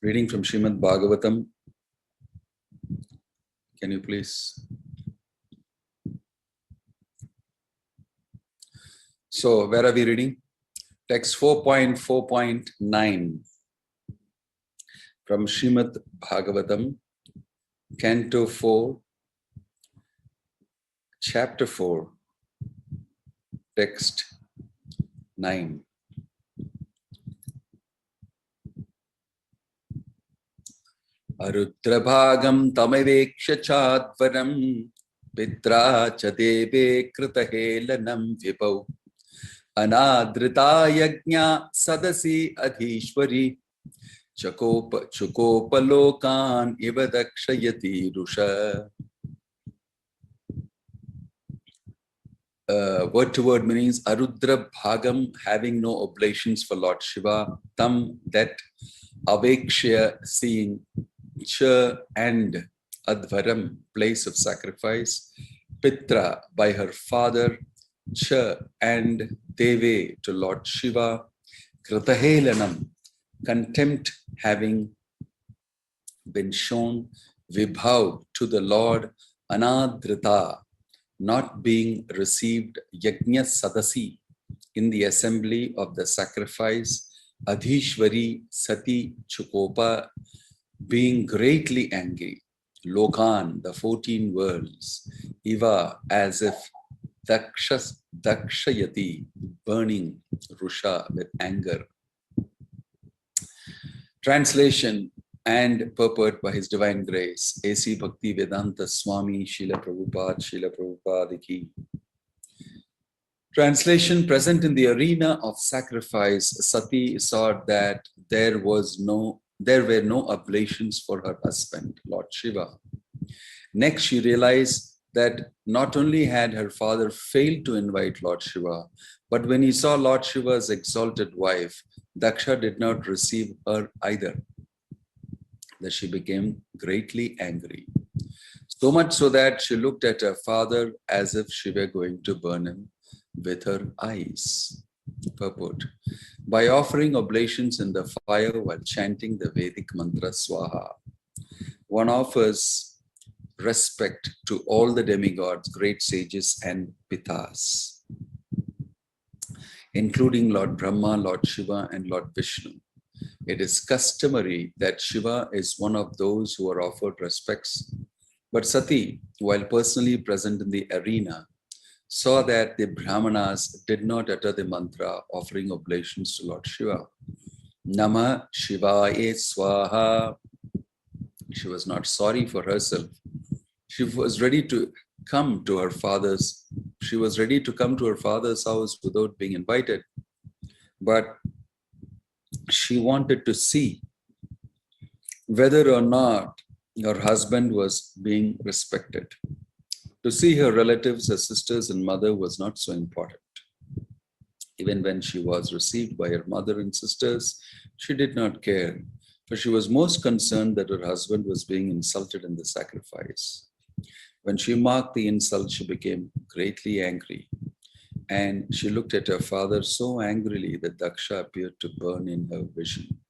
Reading from Srimad Bhagavatam. Can you please? So, where are we reading? Text 4.4.9 from Srimad Bhagavatam, Canto 4, Chapter 4, Text 9. Arudrabhagam tamaveksha chadvaram pitra cha deve kritahelanam vipau anadrita yajna sadasi adhishwari chukopalokan iva dakshayati rusha. Word to word meanings: Arudra Bhagam, having no oblations for Lord Shiva, Tam, that, Avekshya, seeing, Cha, and, Advaram, place of sacrifice, Pitra, by her father, Cha, and, Deve, to Lord Shiva, Kritahelanam, contempt having been shown, Vibhav, to the Lord, Anadrita, not being received, Yajna Sadasi, in the assembly of the sacrifice, Adhishwari Sati Chukopa, being greatly angry, Lokan, the 14 worlds, Iva, as if, Dakshayati, burning, Rusha, with anger. Translation and purport by His Divine Grace, A.C. Bhakti Vedanta Swami Srila Prabhupada Ki. Translation: present in the arena of sacrifice, Sati saw that there were no oblations for her husband, Lord Shiva. Next, she realized that not only had her father failed to invite Lord Shiva, but when he saw Lord Shiva's exalted wife, Daksha did not receive her either. That she became greatly angry. So much so that she looked at her father as if she were going to burn him with her eyes. Purport: by offering oblations in the fire while chanting the Vedic mantra Swaha, one offers respect to all the demigods, great sages, and Pitas, including Lord Brahma, Lord Shiva, and Lord Vishnu. It is customary that Shiva is one of those who are offered respects. But Sati, while personally present in the arena, saw that the Brahmanas did not utter the mantra offering oblations to Lord Shiva. Namah Shivaya Swaha. She was not sorry for herself. She was ready to come to her father's. She was ready to come to her father's house without being invited. But she wanted to see whether or not her husband was being respected. To see her relatives, her sisters and mother was not so important. Even when she was received by her mother and sisters, she did not care, for she was most concerned that her husband was being insulted in the sacrifice. When she marked the insult, she became greatly angry. And she looked at her father so angrily that Daksha appeared to burn in her vision.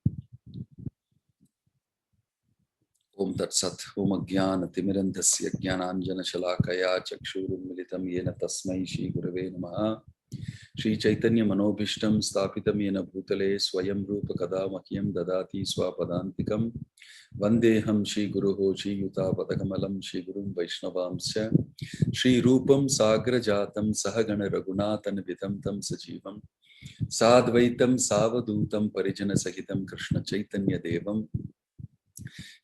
Om Tat Sat, Om Ajnana Timirandhasya Jnananjana Shalakaya Chakshurum Militam Yena Tasmai Shri Gurave Namaha Shri Chaitanya Manobhishtam Stapitam Yena Bhutale Swayam Rupa Kadamakyam Dadati Swapadantikam Vandeham Shri Guruho Shri Yuta Padakamalam Shri Gurum Vaishnavamsya Shri Rupam Sagra Jatam Sahagana Raghunathan Vidam Tam Sajivam Sadvaitam Savadutam Parijana Sahitam Krishna Chaitanya Devam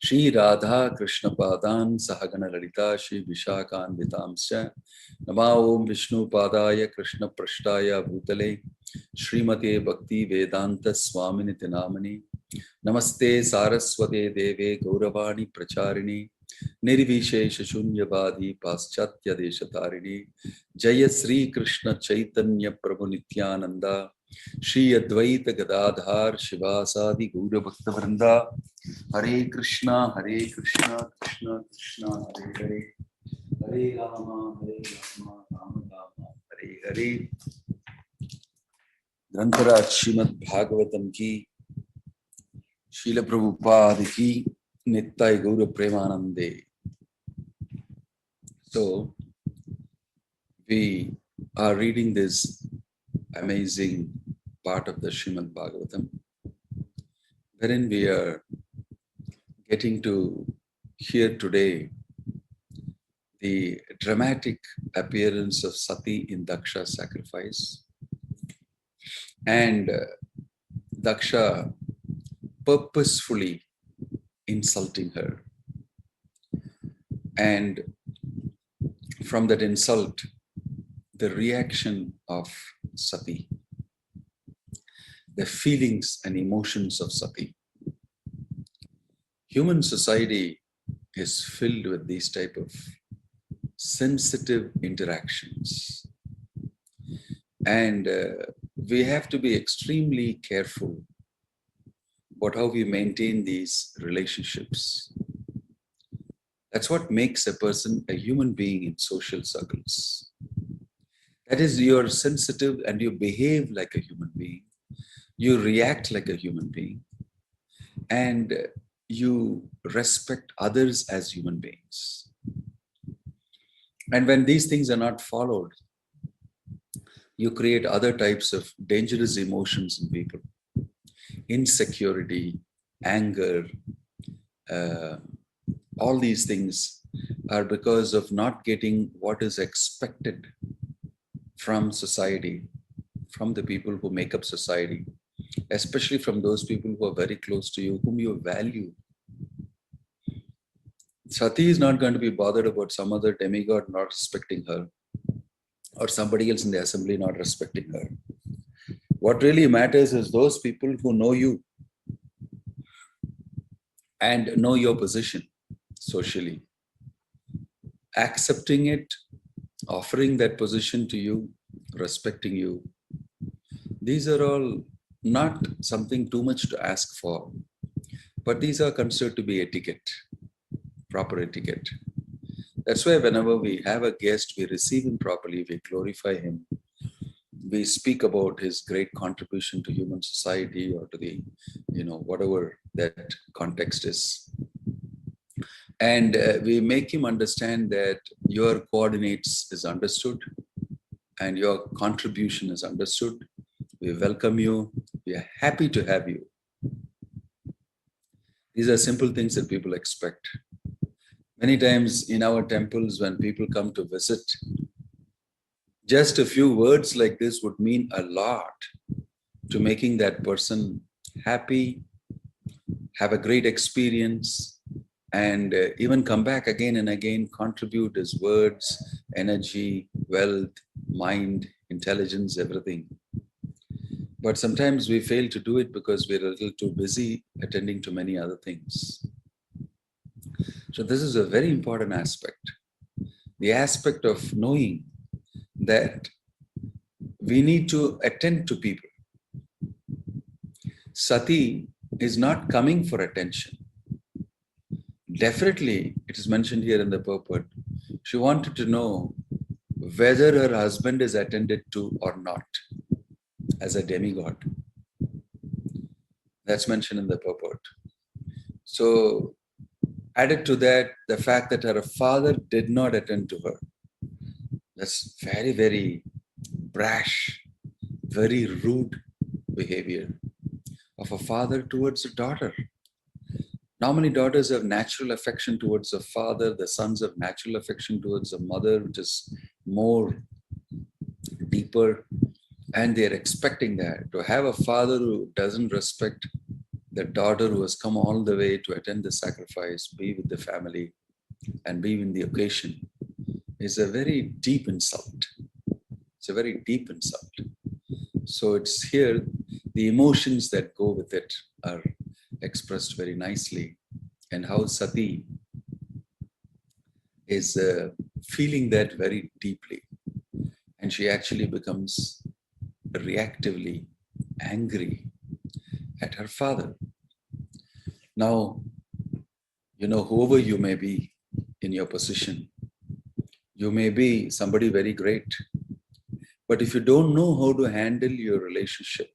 Shri Radha Krishna Padan Sahagana Lalita Shri Vishakhan Vitamsya Nama Om Vishnu Padaya Krishna Prashtaya Bhutale Srimate Bhakti Vedanta Swaminiti Namani Namaste Saraswate Deve Gauravani Pracharini Nirvishesha Shunyavadi Paschatya Deshatarini Jaya Sri Krishna Chaitanya Prabhu Nityananda Shri Advaita Gadadhar Shivasadi Gaura Bhakta Vrinda Hare Krishna, Krishna Krishna, Hare Hare, Hare Rama, Rama Rama, Hare Hare. Grantaraj Srimad Bhagavatam ki Srila Prabhupada ki Nittai Gaura Premanande. So, we are reading this amazing part of the Srimad Bhagavatam, wherein we are getting to hear today the dramatic appearance of Sati in Daksha's sacrifice, and Daksha purposefully insulting her. And from that insult, the reaction of Sati, the feelings and emotions of Sati. Human society is filled with these type of sensitive interactions. And we have to be extremely careful about how we maintain these relationships. That's what makes a person a human being in social circles. That is, you're sensitive and you behave like a human being. You react like a human being. And you respect others as human beings. And when these things are not followed, you create other types of dangerous emotions in people. Insecurity, anger, all these things are because of not getting what is expected from society, from the people who make up society, especially from those people who are very close to you, whom you value. Sati is not going to be bothered about some other demigod not respecting her, or somebody else in the assembly not respecting her. What really matters is those people who know you and know your position socially, accepting it, offering that position to you, respecting you. These are all not something too much to ask for, but these are considered to be etiquette, proper etiquette. That's why whenever we have a guest, we receive him properly, we glorify him, we speak about his great contribution to human society or to the, whatever that context is. And we make him understand that your coordinates is understood and your contribution is understood. We welcome you. We are happy to have you. These are simple things that people expect. Many times in our temples, when people come to visit, just a few words like this would mean a lot to making that person happy, have a great experience, and even come back again and again, contribute his words, energy, wealth, mind, intelligence, everything. But sometimes we fail to do it because we're a little too busy attending to many other things. So this is a very important aspect. The aspect of knowing that we need to attend to people. Sati is not coming for attention. Definitely, it is mentioned here in the purport, she wanted to know whether her husband is attended to or not as a demigod. That's mentioned in the purport. So, added to that, the fact that her father did not attend to her. That's very, very brash, very rude behavior of a father towards a daughter. Normally, daughters have natural affection towards a father. The sons have natural affection towards a mother, which is more deeper. And they're expecting that. To have a father who doesn't respect the daughter who has come all the way to attend the sacrifice, be with the family, and be in the occasion is a very deep insult. It's a very deep insult. So it's here, the emotions that go with it are expressed very nicely, and how Sati is feeling that very deeply, and she actually becomes reactively angry at her father. Now, whoever you may be in your position, you may be somebody very great, but if you don't know how to handle your relationship,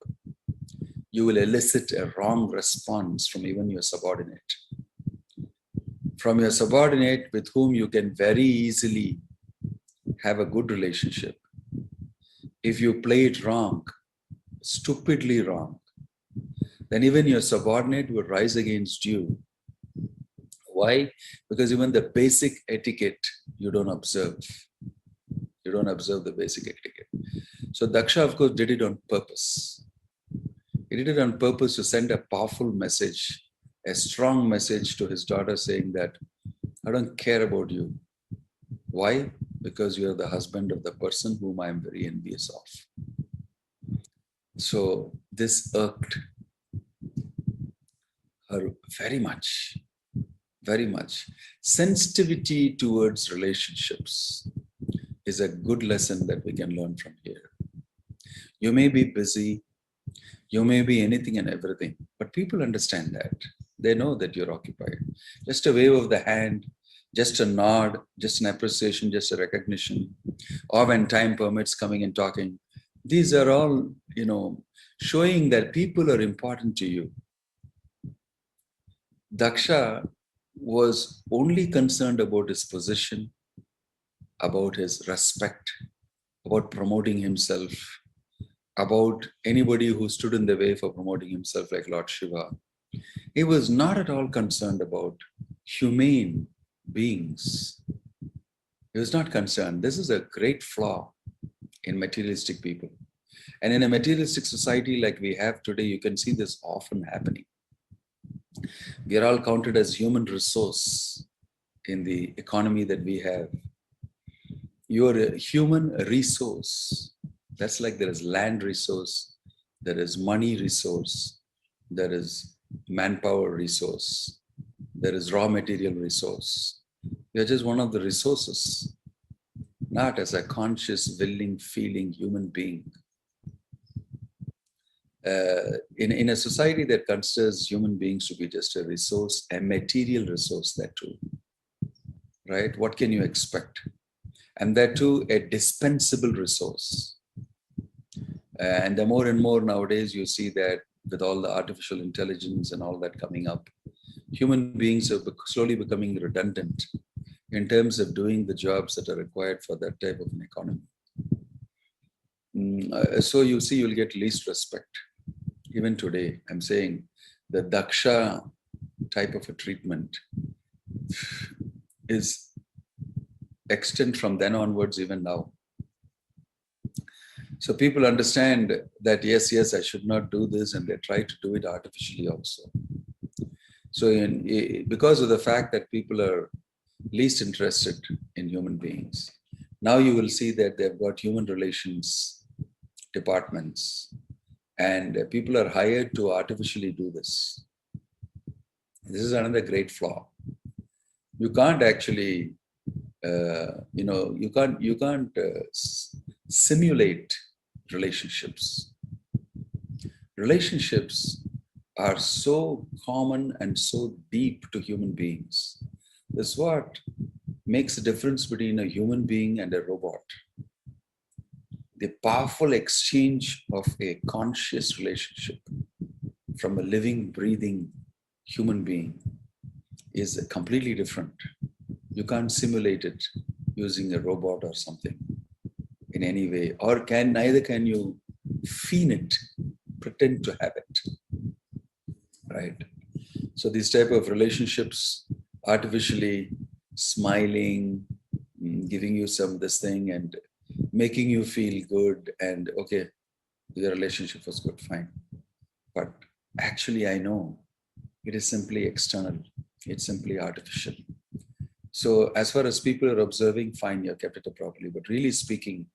you will elicit a wrong response from even your subordinate. From your subordinate with whom you can very easily have a good relationship. If you play it wrong, stupidly wrong, then even your subordinate will rise against you. Why? Because even the basic etiquette you don't observe. You don't observe the basic etiquette. So Daksha, of course, did it on purpose. He did it on purpose to send a powerful message, a strong message to his daughter saying that, I don't care about you. Why? Because you are the husband of the person whom I am very envious of. So this irked her very much, very much. Sensitivity towards relationships is a good lesson that we can learn from here. You may be busy, you may be anything and everything, but people understand that. They know that you're occupied. Just a wave of the hand, just a nod, just an appreciation, just a recognition, or when time permits coming and talking. These are all, showing that people are important to you. Daksha was only concerned about his position, about his respect, about promoting himself, about anybody who stood in the way for promoting himself like Lord Shiva. He was not at all concerned about humane beings. He was not concerned. This is a great flaw in materialistic people. And in a materialistic society like we have today, you can see this often happening. We are all counted as human resource in the economy that we have. You are a human resource. That's like there is land resource, there is money resource, there is manpower resource, there is raw material resource. You're just one of the resources, not as a conscious, willing, feeling human being. In a society that considers human beings to be just a resource, a material resource, that too, right? What can you expect? And that too, a dispensable resource. And the more and more nowadays you see that with all the artificial intelligence and all that coming up, human beings are slowly becoming redundant in terms of doing the jobs that are required for that type of an economy. So you see, you'll get least respect. Even today, I'm saying the Daksha type of a treatment is extant from then onwards, even now. So people understand that, yes, I should not do this, and they try to do it artificially also. So because of the fact that people are least interested in human beings, now you will see that they've got human relations departments, and people are hired to artificially do this. This is another great flaw. You can't actually, you can't simulate relationships. Relationships are so common and so deep to human beings. That's what makes the difference between a human being and a robot. The powerful exchange of a conscious relationship from a living, breathing human being is completely different. You can't simulate it using a robot or something in any way, or neither can you feign it, pretend to have it, right? So these type of relationships, artificially smiling, giving you some this thing and making you feel good, and okay, the relationship was good, fine. But actually, I know it is simply external. It's simply artificial. So as far as people are observing, fine, you kept it up properly. But really speaking,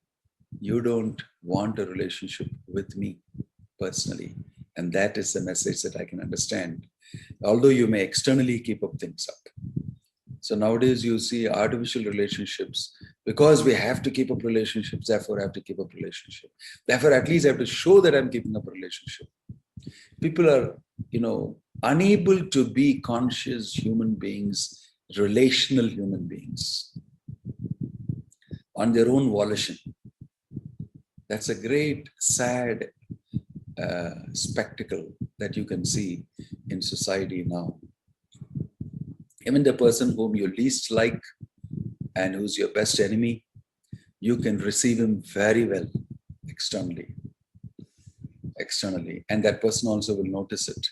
you don't want a relationship with me personally. And that is the message that I can understand. Although you may externally keep up things up. So nowadays you see artificial relationships, because we have to keep up relationships, therefore I have to keep up relationship. Therefore, at least I have to show that I'm keeping up a relationship. People are, unable to be conscious human beings, relational human beings on their own volition. That's a great, sad spectacle that you can see in society now. Even the person whom you least like and who's your best enemy, you can receive him very well externally, and that person also will notice it.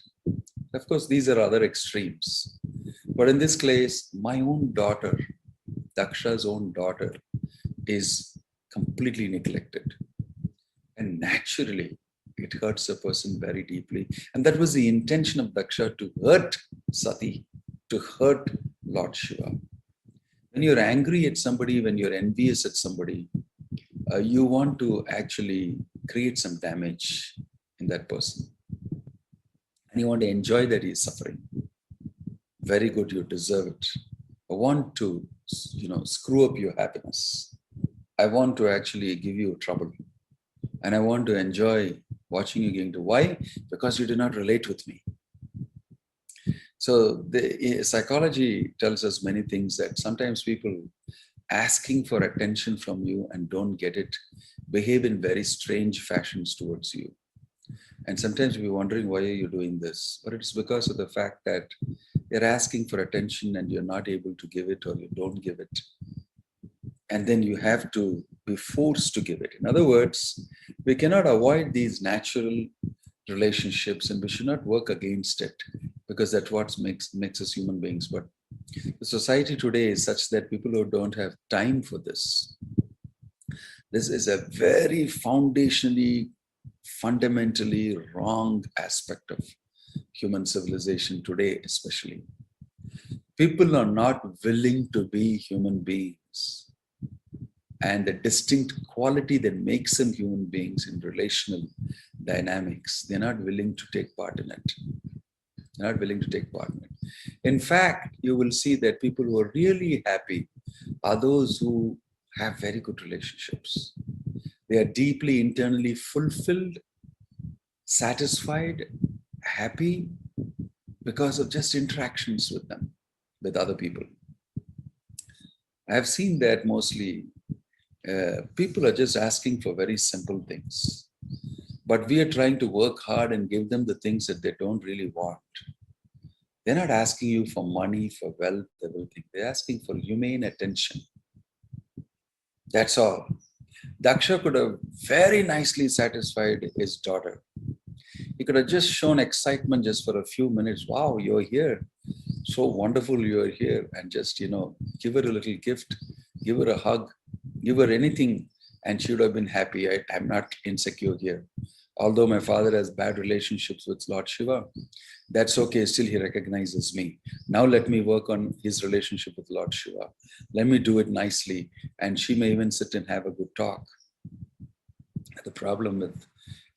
Of course, these are other extremes. But in this case, my own daughter, Daksha's own daughter, is completely neglected. And naturally, it hurts a person very deeply. And that was the intention of Daksha, to hurt Sati, to hurt Lord Shiva. When you're angry at somebody, when you're envious at somebody, you want to actually create some damage in that person. And you want to enjoy that he's suffering. Very good, you deserve it. I want to, screw up your happiness. I want to actually give you trouble. And I want to enjoy watching you getting to. Why? Because you do not relate with me. So the psychology tells us many things, that sometimes people asking for attention from you and don't get it behave in very strange fashions towards you. And sometimes we're wondering, why are you doing this? But it's because of the fact that they're asking for attention and you're not able to give it, or you don't give it. And then you have to be forced to give it. In other words, we cannot avoid these natural relationships, and we should not work against it, because that's what makes us human beings. But the society today is such that people who don't have time for this. This is a very fundamentally wrong aspect of human civilization today, especially. People are not willing to be human beings. And the distinct quality that makes them human beings in relational dynamics, they're not willing to take part in it. They're not willing to take part in it. In fact, you will see that people who are really happy are those who have very good relationships. They are deeply internally fulfilled, satisfied, happy because of just interactions with them, with other people. I have seen that mostly people are just asking for very simple things. But we are trying to work hard and give them the things that they don't really want. They're not asking you for money, for wealth, everything. They're asking for humane attention. That's all. Daksha could have very nicely satisfied his daughter. He could have just shown excitement just for a few minutes. Wow, you're here. So wonderful you're here. And just, give her a little gift, give her a hug, give her anything, and she would have been happy. I'm not insecure here. Although my father has bad relationships with Lord Shiva, that's okay. Still, he recognizes me. Now let me work on his relationship with Lord Shiva. Let me do it nicely. And she may even sit and have a good talk. The problem with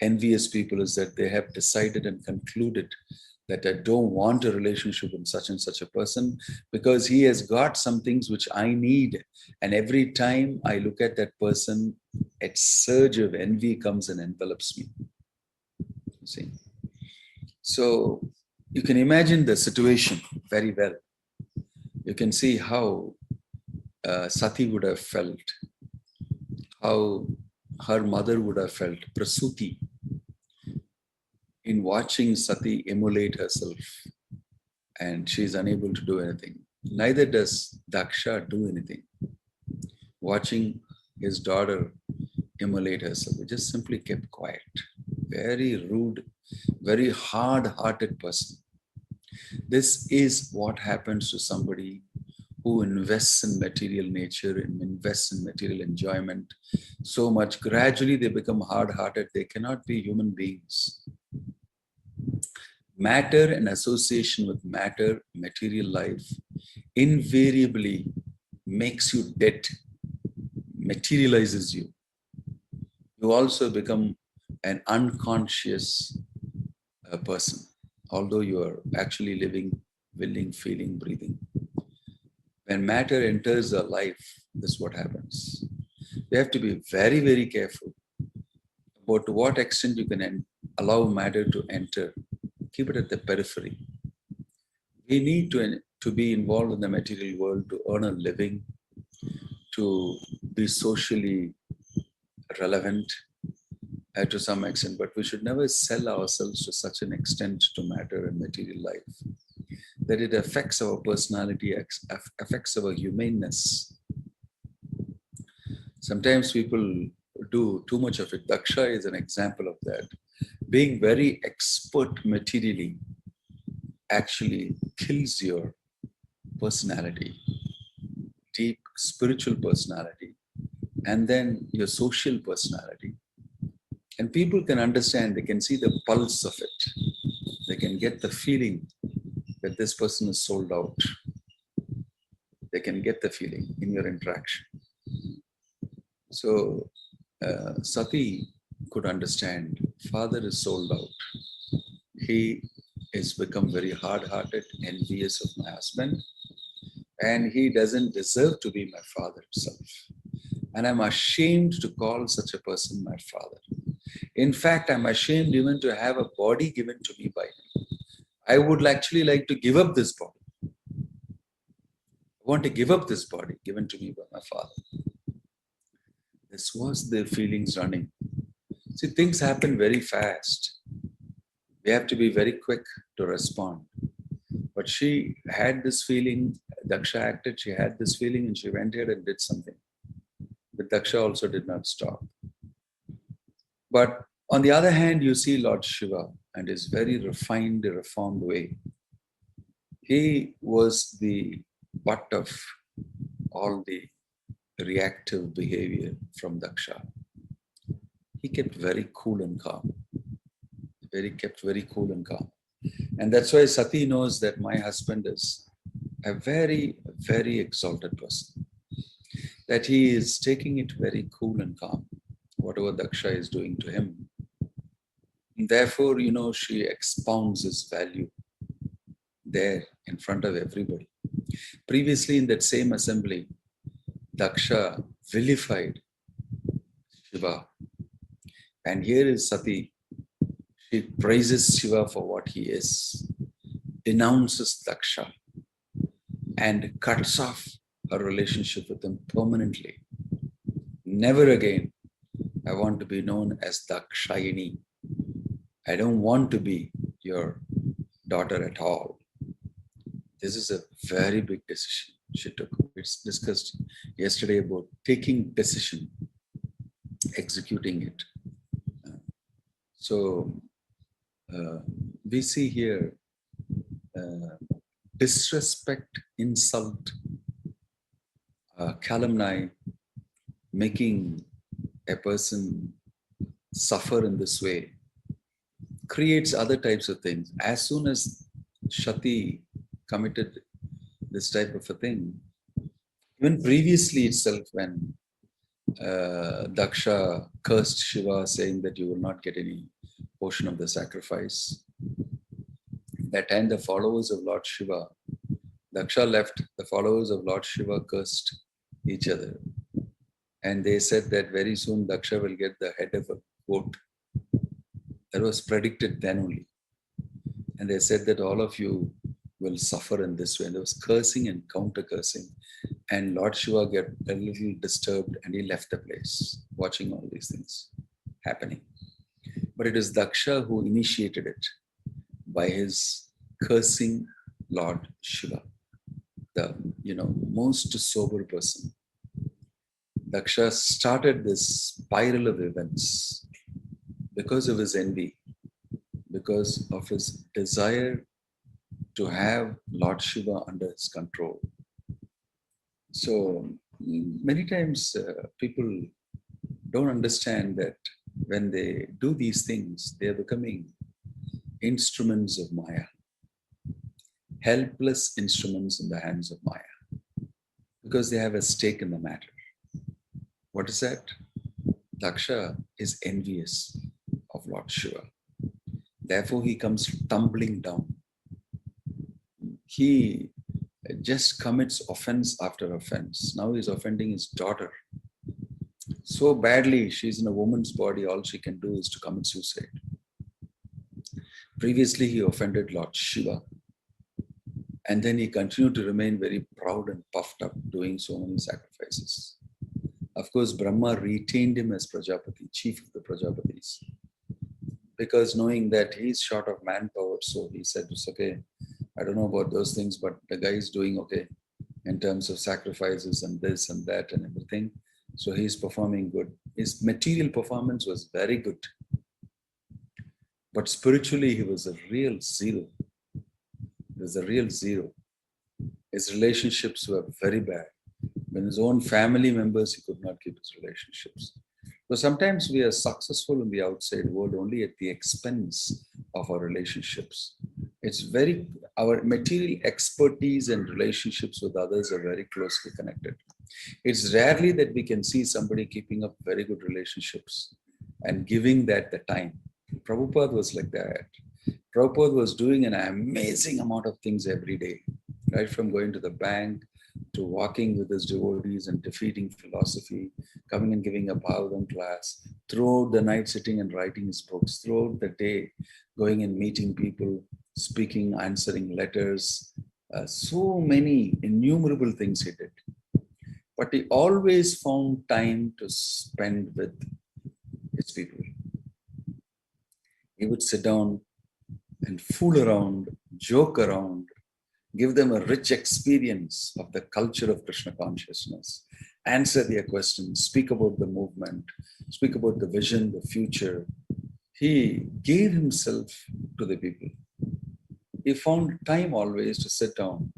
envious people is that they have decided and concluded that I don't want a relationship with such and such a person because he has got some things which I need. And every time I look at that person, a surge of envy comes and envelops me. You see? So you can imagine the situation very well. You can see how Sati would have felt, how her mother would have felt, Prasuti, in watching Sati emulate herself, and she is unable to do anything. Neither does Daksha do anything. Watching his daughter emulate herself, he just simply kept quiet. Very rude, very hard-hearted person. This is what happens to somebody who invests in material nature and invests in material enjoyment so much. Gradually, they become hard-hearted. They cannot be human beings. Matter and association with matter, material life, invariably makes you dead, materializes you. You also become an unconscious person, although you are actually living, willing, feeling, breathing. When matter enters our life, this is what happens. We have to be very, very careful about to what extent you can allow matter to enter. Keep it at the periphery. We need to be involved in the material world to earn a living, to be socially relevant, to some extent, but we should never sell ourselves to such an extent to matter and material life that it affects our personality, affects our humaneness. Sometimes people do too much of it. Daksha is an example of that. Being very expert materially actually kills your personality, deep spiritual personality, and then your social personality. And people can understand, they can see the pulse of it. They can get the feeling that this person is sold out. They can get the feeling in your interaction. So Sati could understand, father is sold out. He is become very hard-hearted, envious of my husband, and he doesn't deserve to be my father himself. And I'm ashamed to call such a person my father. In fact, I'm ashamed even to have a body given to me by him. I would actually like to give up this body. I want to give up this body given to me by my father. This was the feelings running. See, things happen very fast. We have to be very quick to respond. But she had this feeling, Daksha acted, she had this feeling and she went ahead and did something. But Daksha also did not stop. But on the other hand, you see Lord Shiva and his very refined, reformed way. He was the butt of all the reactive behavior from Daksha. He kept very cool and calm. Kept very cool and calm. And that's why Sati knows that my husband is a very, very exalted person. That he is taking it very cool and calm, whatever Daksha is doing to him. And therefore, she expounds his value there in front of everybody. Previously in that same assembly, Daksha vilified Shiva. And here is Sati. She praises Shiva for what he is, denounces Daksha, and cuts off her relationship with him permanently. Never again I want to be known as Dakshayini. I don't want to be your daughter at all. This is a very big decision she took. It's discussed yesterday about taking decision, executing it. So we see here disrespect, insult, calumny, making a person suffer in this way, creates other types of things. As soon as Shati committed this type of a thing, even previously itself when Daksha cursed Shiva saying that you will not get any portion of the sacrifice. That time the followers of Lord Shiva, Daksha left, the followers of Lord Shiva cursed each other. And they said that very soon Daksha will get the head of a goat. That was predicted then only. And they said that all of you will suffer in this way. And there was cursing and counter-cursing. And Lord Shiva got a little disturbed and he left the place, watching all these things happening. But it is Daksha who initiated it by his cursing Lord Shiva, the most sober person. Daksha started this spiral of events because of his envy, because of his desire to have Lord Shiva under his control. So many times people don't understand that when they do these things, they are becoming instruments of Maya, helpless instruments in the hands of Maya, because they have a stake in the matter. What is that? Daksha is envious of Lord Shiva. Therefore, he comes tumbling down. He just commits offense after offense. Now he's offending his daughter so badly. She's in a woman's body. All she can do is to commit suicide. Previously, he offended Lord Shiva. And then he continued to remain very proud and puffed up, doing so many sacrifices. Of course, Brahma retained him as Prajapati, chief of the Prajapatis, because knowing that he's short of manpower, so he said, it's okay, I don't know about those things, but the guy is doing okay in terms of sacrifices and this and that and everything. So he's performing good. His material performance was very good. But spiritually, he was a real zero. He was a real zero. His relationships were very bad. When his own family members, he could not keep his relationships. So sometimes we are successful in the outside world only at the expense of our relationships. Our material expertise and relationships with others are very closely connected. It's rarely that we can see somebody keeping up very good relationships and giving that the time. Prabhupada was like that. Prabhupada was doing an amazing amount of things every day, right from going to the bank to walking with his devotees and defeating philosophy, coming and giving a Bhagavatam class, throughout the night sitting and writing his books, throughout the day going and meeting people, speaking, answering letters, so many innumerable things he did. But he always found time to spend with his people. He would sit down and fool around, joke around, give them a rich experience of the culture of Krishna consciousness, answer their questions, speak about the movement, speak about the vision, the future. He gave himself to the people. He found time always to sit down.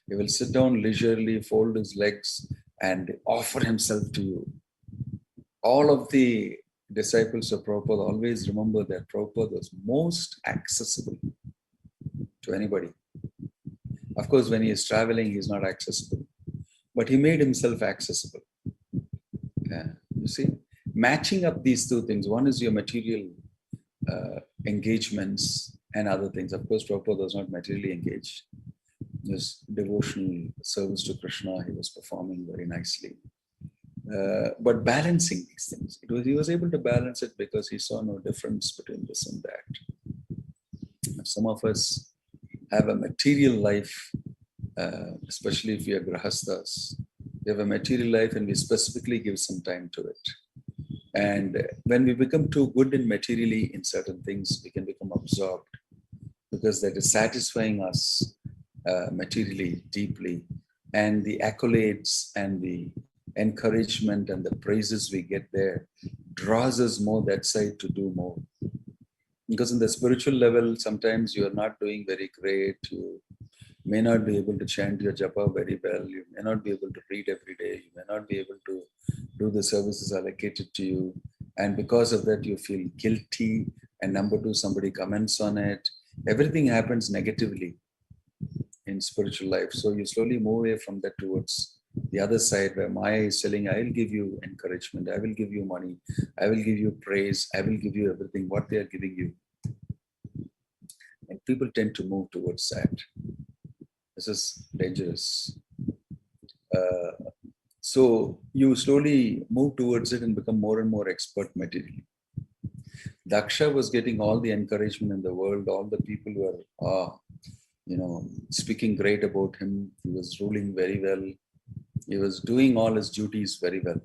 He will sit down leisurely, fold his legs, and offer himself to you. All of the disciples of Prabhupada always remember that Prabhupada was most accessible to anybody. Of course, when he is traveling, he is not accessible, but he made himself accessible. You see, matching up these two things. One is your material engagements and other things. Of course, Prabhupada was not materially engaged. His devotional service to Krishna, he was performing very nicely. But balancing these things, he was able to balance it because he saw no difference between this and that. Some of us have a material life, especially if we are grahasthas. We have a material life and we specifically give some time to it. And when we become too good in materially in certain things, we can become absorbed because that is satisfying us materially, deeply. And the accolades and the encouragement and the praises we get there draws us more that side to do more. Because in the spiritual level, sometimes you are not doing very great. You may not be able to chant your japa very well. You may not be able to read every day. You may not be able to do the services allocated to you. And because of that, you feel guilty. And number two, somebody comments on it. Everything happens negatively in spiritual life. So you slowly move away from that towards the other side where Maya is telling, I will give you encouragement. I will give you money. I will give you praise. I will give you everything, what they are giving you. And people tend to move towards that. This is dangerous. So you slowly move towards it and become more and more expert materially. Daksha was getting all the encouragement in the world. All the people were, speaking great about him. He was ruling very well. He was doing all his duties very well.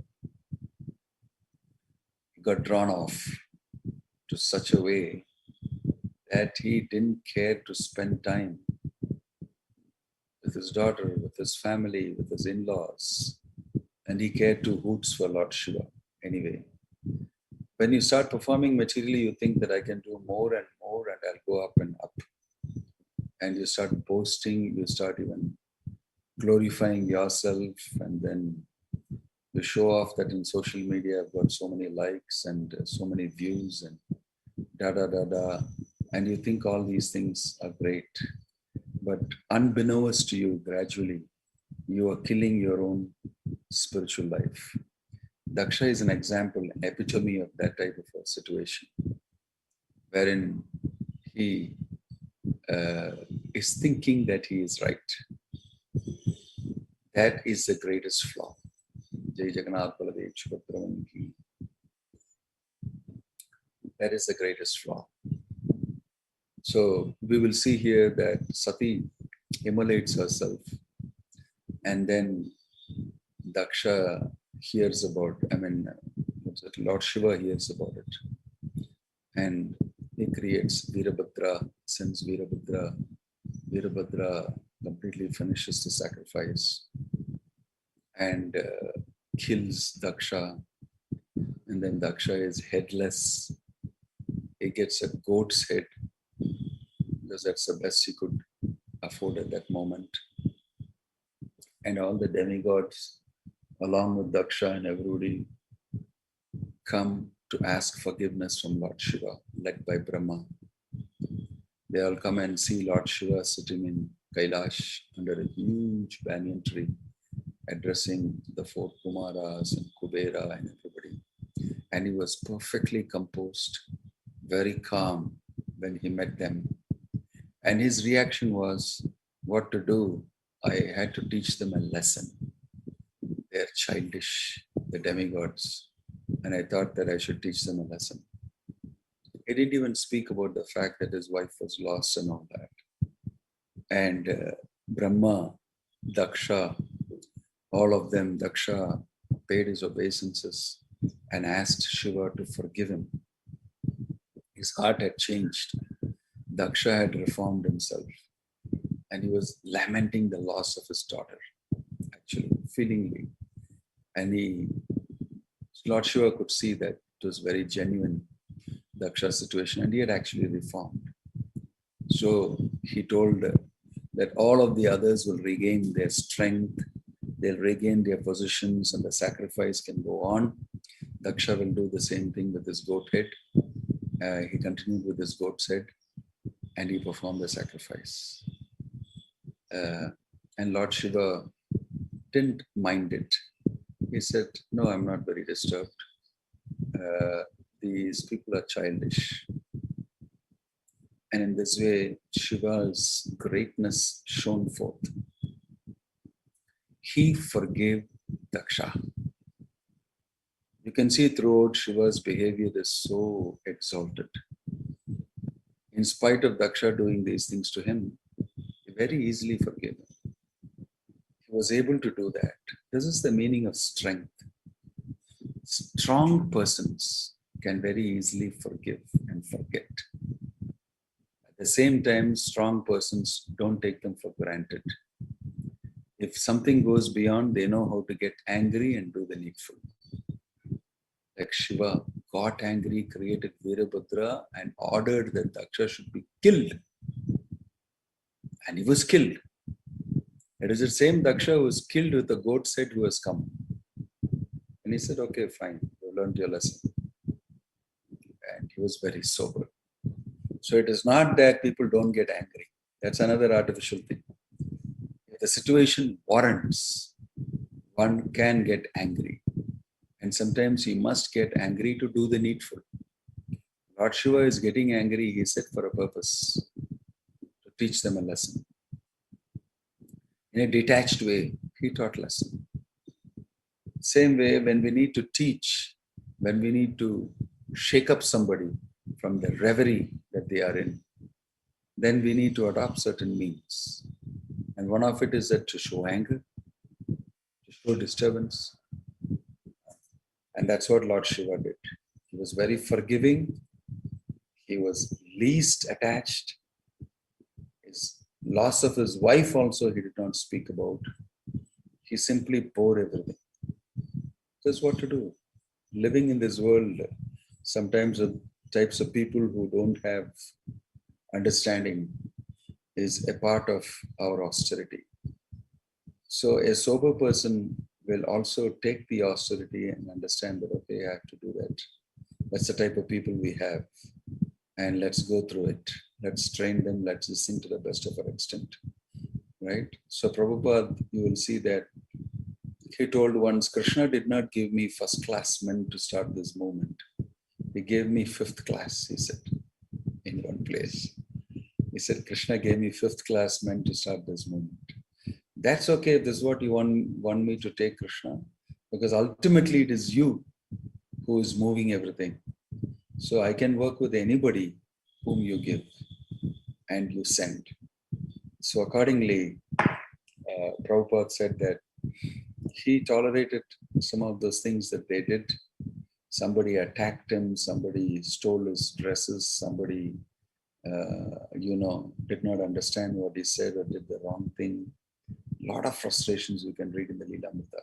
He got drawn off to such a way that he didn't care to spend time with his daughter, with his family, with his in-laws. And he cared two hoots for Lord Shiva anyway. When you start performing materially, you think that I can do more and more and I'll go up and up. And you start boasting, you start even glorifying yourself, and then you show off that in social media I've got so many likes and so many views and da. And you think all these things are great. But unbeknownst to you, gradually, you are killing your own spiritual life. Daksha is an example, an epitome of that type of a situation, wherein he is thinking that he is right. That is the greatest flaw. Jai Jagannath Baladev Subhadra ki. That is the greatest flaw. So we will see here that Sati immolates herself, and then Daksha hears about, Lord Shiva hears about it. And he creates Virabhadra, sends Virabhadra. Virabhadra completely finishes the sacrifice and kills Daksha. And then Daksha is headless. He gets a goat's head because that's the best he could afford at that moment. And all the demigods, along with Daksha and everybody, come to ask forgiveness from Lord Shiva, led by Brahma. They all come and see Lord Shiva sitting in Kailash under a huge banyan tree, addressing the four Kumaras and Kubera and everybody. And he was perfectly composed, very calm when he met them. And his reaction was, what to do? I had to teach them a lesson. They're childish, the demigods. And I thought that I should teach them a lesson. He didn't even speak about the fact that his wife was lost and all that. And Brahma, Daksha, all of them, Daksha paid his obeisances and asked Shiva to forgive him. His heart had changed. Daksha had reformed himself. And he was lamenting the loss of his daughter, actually, feelingly. And Lord Shiva could see that it was very genuine, Daksha's situation, and he had actually reformed. So he told that all of the others will regain their strength, they'll regain their positions, and the sacrifice can go on. Daksha will do the same thing with his goat head. He continued with his goat's head, and he performed the sacrifice. And Lord Shiva didn't mind it. He said, no, I'm not very disturbed. These people are childish. And in this way, Shiva's greatness shone forth. He forgave Daksha. You can see throughout Shiva's behavior is so exalted. In spite of Daksha doing these things to him, he very easily forgave him. He was able to do that. This is the meaning of strength. Strong persons can very easily forgive and forget. At the same time, strong persons don't take them for granted. If something goes beyond, they know how to get angry and do the needful. Like Shiva got angry, created Virabhadra and ordered that Daksha should be killed. And he was killed. It is the same Daksha who was killed with the goat's head who has come. And he said, okay, fine, you learned your lesson. And he was very sober. So it is not that people don't get angry. That's another artificial thing. If the situation warrants, one can get angry. And sometimes he must get angry to do the needful. Lord Shiva is getting angry, he said, for a purpose, to teach them a lesson. In a detached way, he taught lesson. Same way, when we need to teach, when we need to shake up somebody from the reverie that they are in, then we need to adopt certain means. And one of it is that to show anger, to show disturbance. And that's what Lord Shiva did. He was very forgiving. He was least attached. His loss of his wife also he did not speak about. He simply bore everything. That's what to do. Living in this world, sometimes with types of people who don't have understanding is a part of our austerity. So a sober person will also take the austerity and understand that, okay, I have to do that. That's the type of people we have. And let's go through it. Let's train them. Let's listen to the best of our extent. Right? So Prabhupada, you will see that he told once, Krishna did not give me first class men to start this movement. He gave me fifth class, he said, in one place. He said, Krishna gave me fifth class men to start this movement. That's okay if this is what you want me to take, Krishna, because ultimately it is you who is moving everything. So I can work with anybody whom you give and you send. So accordingly, Prabhupada said that he tolerated some of those things that they did. Somebody attacked him, somebody stole his dresses, somebody, did not understand what he said or did the wrong thing. A lot of frustrations you can read in the Lilamrita.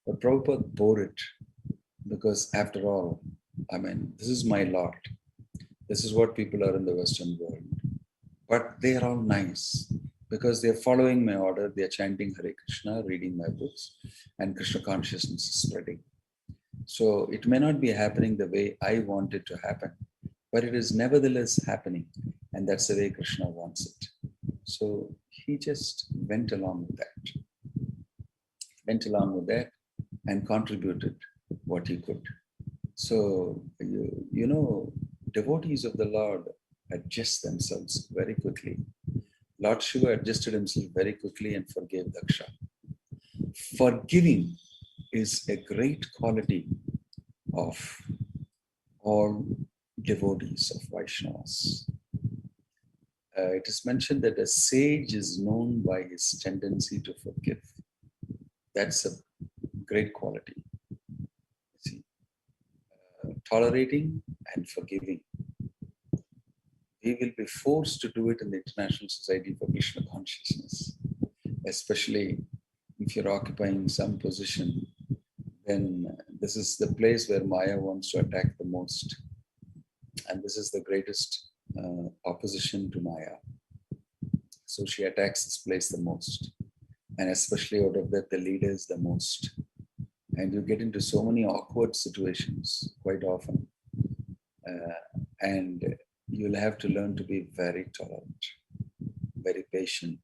But Prabhupada bore it because, after all, this is my lot. This is what people are in the Western world. But they are all nice because they are following my order. They are chanting Hare Krishna, reading my books, and Krishna consciousness is spreading. So it may not be happening the way I want it to happen, but it is nevertheless happening. And that's the way Krishna wants it. So he just went along with that, and contributed what he could. So, devotees of the Lord adjust themselves very quickly. Lord Shiva adjusted himself very quickly and forgave Daksha. Forgiving is a great quality of all devotees of Vaishnavas. It is mentioned that a sage is known by his tendency to forgive. That's a great quality. See, tolerating and forgiving. We will be forced to do it in the International Society for Krishna Consciousness, especially if you're occupying some position. Then this is the place where Maya wants to attack the most. And this is the greatest opposition to Maya. So she attacks this place the most. And especially out of that, the leaders the most. And you get into so many awkward situations quite often. And you'll have to learn to be very tolerant, very patient.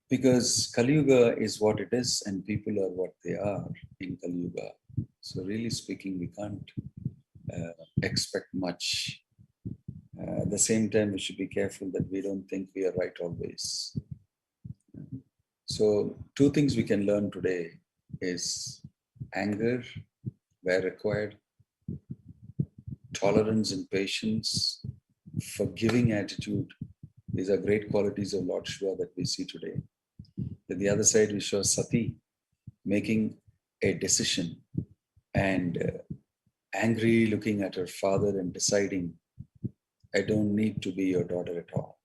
Because Kali Yuga is what it is and people are what they are in Kali Yuga. So really speaking, we can't expect much. At the same time, we should be careful that we don't think we are right always. So 2 things we can learn today is anger where required, tolerance and patience, forgiving attitude. These are great qualities of Lord Shiva that we see today. At the other side, we show Sati making a decision and angry looking at her father and deciding, I don't need to be your daughter at all.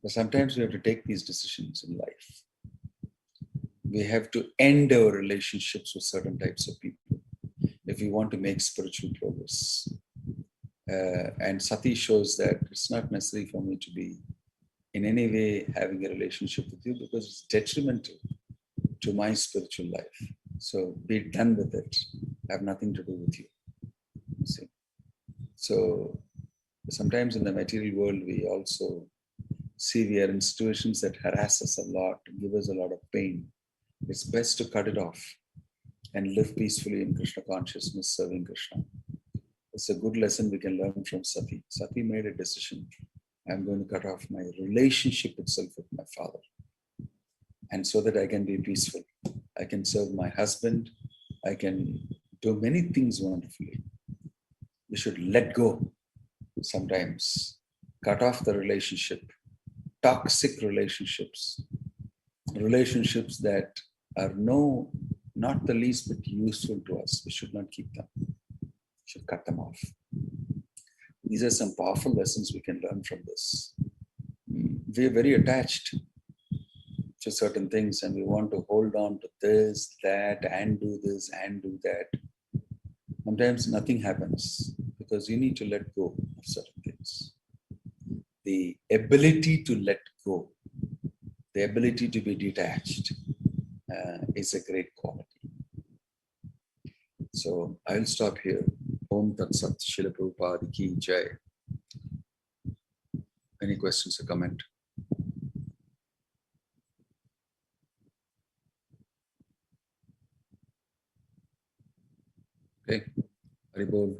But sometimes we have to take these decisions in life. We have to end our relationships with certain types of people if we want to make spiritual progress. And Sati shows that it's not necessary for me to be in any way having a relationship with you because it's detrimental to my spiritual life. So be done with it. I have nothing to do with you. See? So sometimes in the material world, we also see we are in situations that harass us a lot, give us a lot of pain. It's best to cut it off and live peacefully in Krishna consciousness, serving Krishna. It's a good lesson we can learn from Sati. Sati made a decision. I'm going to cut off my relationship itself with my father. And so that I can be peaceful. I can serve my husband. I can do many things wonderfully. We should let go sometimes. Cut off the relationship. Toxic relationships. Relationships that are not the least bit useful to us. We should not keep them. We should cut them off. These are some powerful lessons we can learn from this. We are very attached to certain things and we want to hold on to this, that, and do this, and do that. Sometimes nothing happens because you need to let go of certain things. The ability to let go, the ability to be detached is a great quality. So I'll stop here. Om Tat Sat Srila Prabhupada Ki Jai. Any questions or comment? Okay. Haribol.